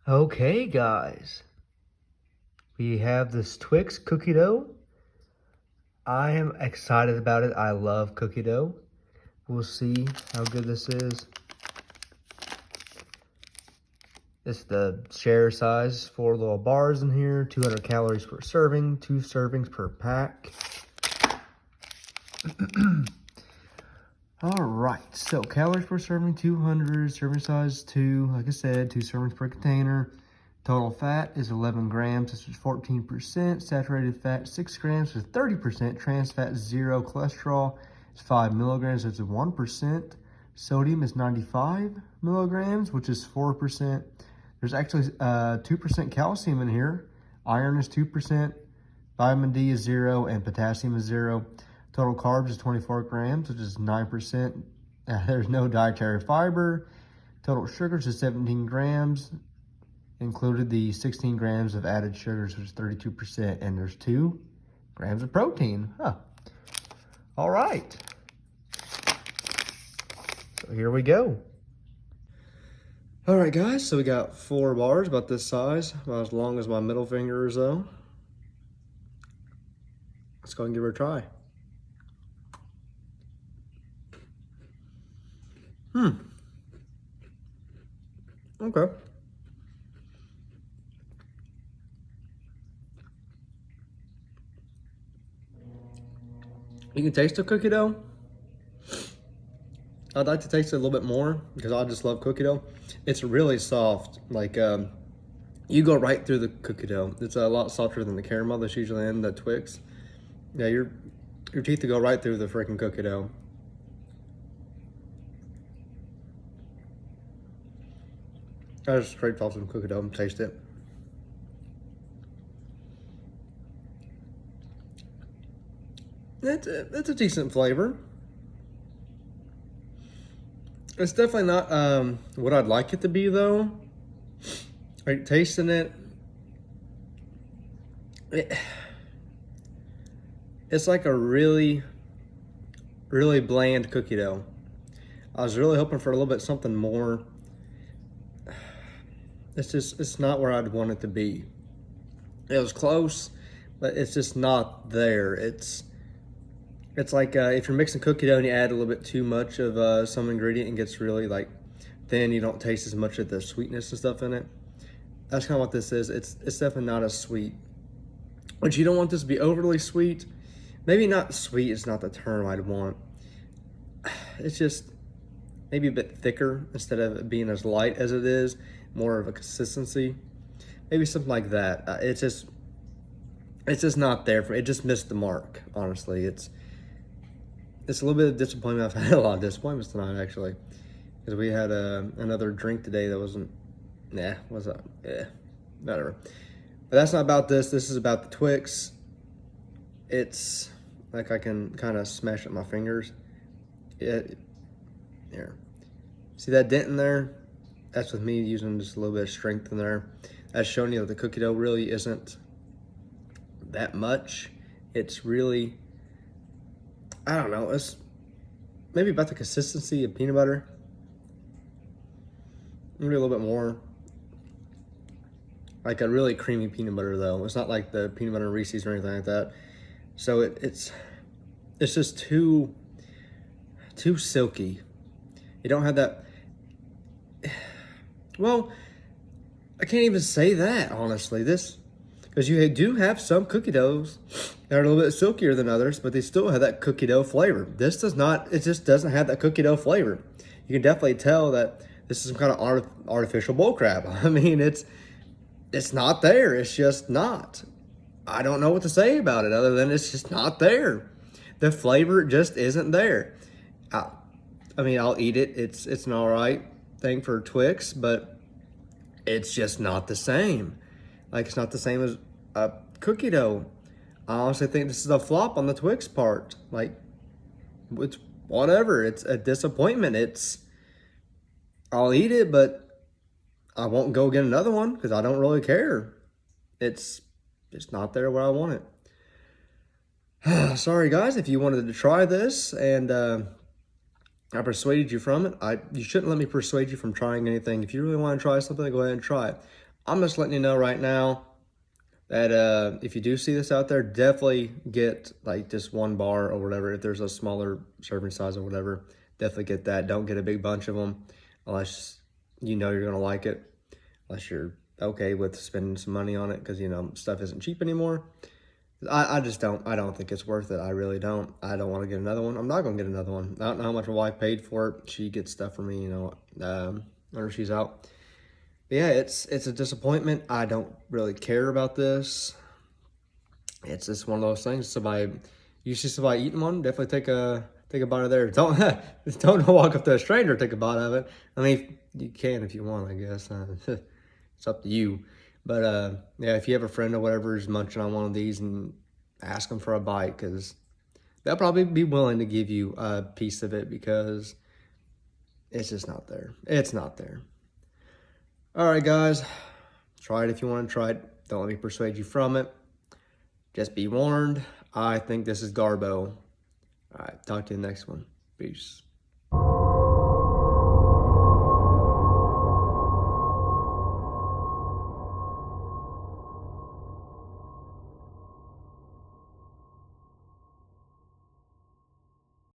Okay, guys, we have this Twix cookie dough. I am excited about it. I love cookie dough. We'll see how good this is. This is the share size, 4 little bars in here, 200 calories per serving, 2 servings per pack. All right, so calories per serving, 200, serving size 2, like I said, 2 servings per container. Total fat is 11 grams, this is 14%. Saturated fat, 6 grams, is 30%. Trans fat, 0. Cholesterol is 5 milligrams, that's 1%. Sodium is 95 milligrams, which is 4%. There's actually 2% calcium in here. Iron is 2%. Vitamin D is 0, and potassium is 0. Total carbs is 24 grams, which is 9%. There's no dietary fiber. Total sugars is 17 grams. Included the 16 grams of added sugars, which is 32%, and there's 2 grams of protein. Huh. All right. So here we go. All right, guys, so we got 4 bars about this size, about as long as my middle finger or so. Let's go and give her a try. Okay. You can taste the cookie dough. I'd like to taste it a little bit more because I just love cookie dough. It's really soft. Like, you go right through the cookie dough. It's a lot softer than the caramel that's usually in the Twix. Yeah, your teeth will go right through the freaking cookie dough. I just scraped off some cookie dough and taste it. It's a decent flavor. It's definitely not what I'd like it to be, though. Like, tasting it's like a really, really bland cookie dough. I was really hoping for a little bit something more. It's not where I'd want it to be. It was close, but it's just not there. It's like if you're mixing cookie dough and you add a little bit too much of some ingredient and gets really like thin, you don't taste as much of the sweetness and stuff in it. That's kind of what this is. It's definitely not as sweet. But you don't want this to be overly sweet. Maybe not sweet is not the term I'd want. It's just maybe a bit thicker instead of it being as light as it is. More of a consistency. Maybe something like that. It's just not there for it. Just missed the mark, honestly. It's a little bit of disappointment. I've had a lot of disappointments tonight, actually, because we had another drink today that wasn't, whatever. But that's not about this. This is about the Twix. It's like I can kind of smash up my fingers. Here. See that dent in there? That's with me using just a little bit of strength in there. That's showing you that the cookie dough really isn't that much. It's really, I don't know, it's maybe about the consistency of peanut butter. Maybe a little bit more. Like a really creamy peanut butter, though. It's not like the peanut butter Reese's or anything like that. So it's just too silky. You don't have that. Well, I can't even say that, honestly. Because you do have some cookie doughs that are a little bit silkier than others, but they still have that cookie dough flavor. This does not, it just doesn't have that cookie dough flavor. You can definitely tell that this is some kind of artificial bull crap. I mean, it's not there. It's just not. I don't know what to say about it other than it's just not there. The flavor just isn't there. I mean, I'll eat it. It's an all right thing for Twix, but it's just not the same. Like, it's not the same as a cookie dough. I honestly think this is a flop on the Twix part. Like, it's whatever. It's a disappointment. I'll eat it, but I won't go get another one because I don't really care. It's just not there where I want it. Sorry, guys, if you wanted to try this and I persuaded you from it. You shouldn't let me persuade you from trying anything. If you really want to try something, go ahead and try it. I'm just letting you know right now that if you do see this out there, definitely get like just one bar or whatever. If there's a smaller serving size or whatever, definitely get that. Don't get a big bunch of them unless you know you're gonna like it. Unless you're okay with spending some money on it, because you know stuff isn't cheap anymore. I just don't. I don't think it's worth it. I really don't. I don't want to get another one. I'm not gonna get another one. I don't know how much my wife paid for it. She gets stuff for me, you know, whenever she's out. But yeah, it's a disappointment. I don't really care about this. It's just one of those things. Somebody, you see somebody eating one, definitely take a bite of theirs. Don't walk up to a stranger, take a bite of it. I mean, you can if you want, I guess. It's up to you. But yeah, if you have a friend or whatever who's munching on one of these, and ask them for a bite, because they'll probably be willing to give you a piece of it, because it's just not there. It's not there. All right, guys, try it if you want to try it. Don't let me persuade you from it. Just be warned. I think this is Garbo. All right, talk to you in the next one. Peace.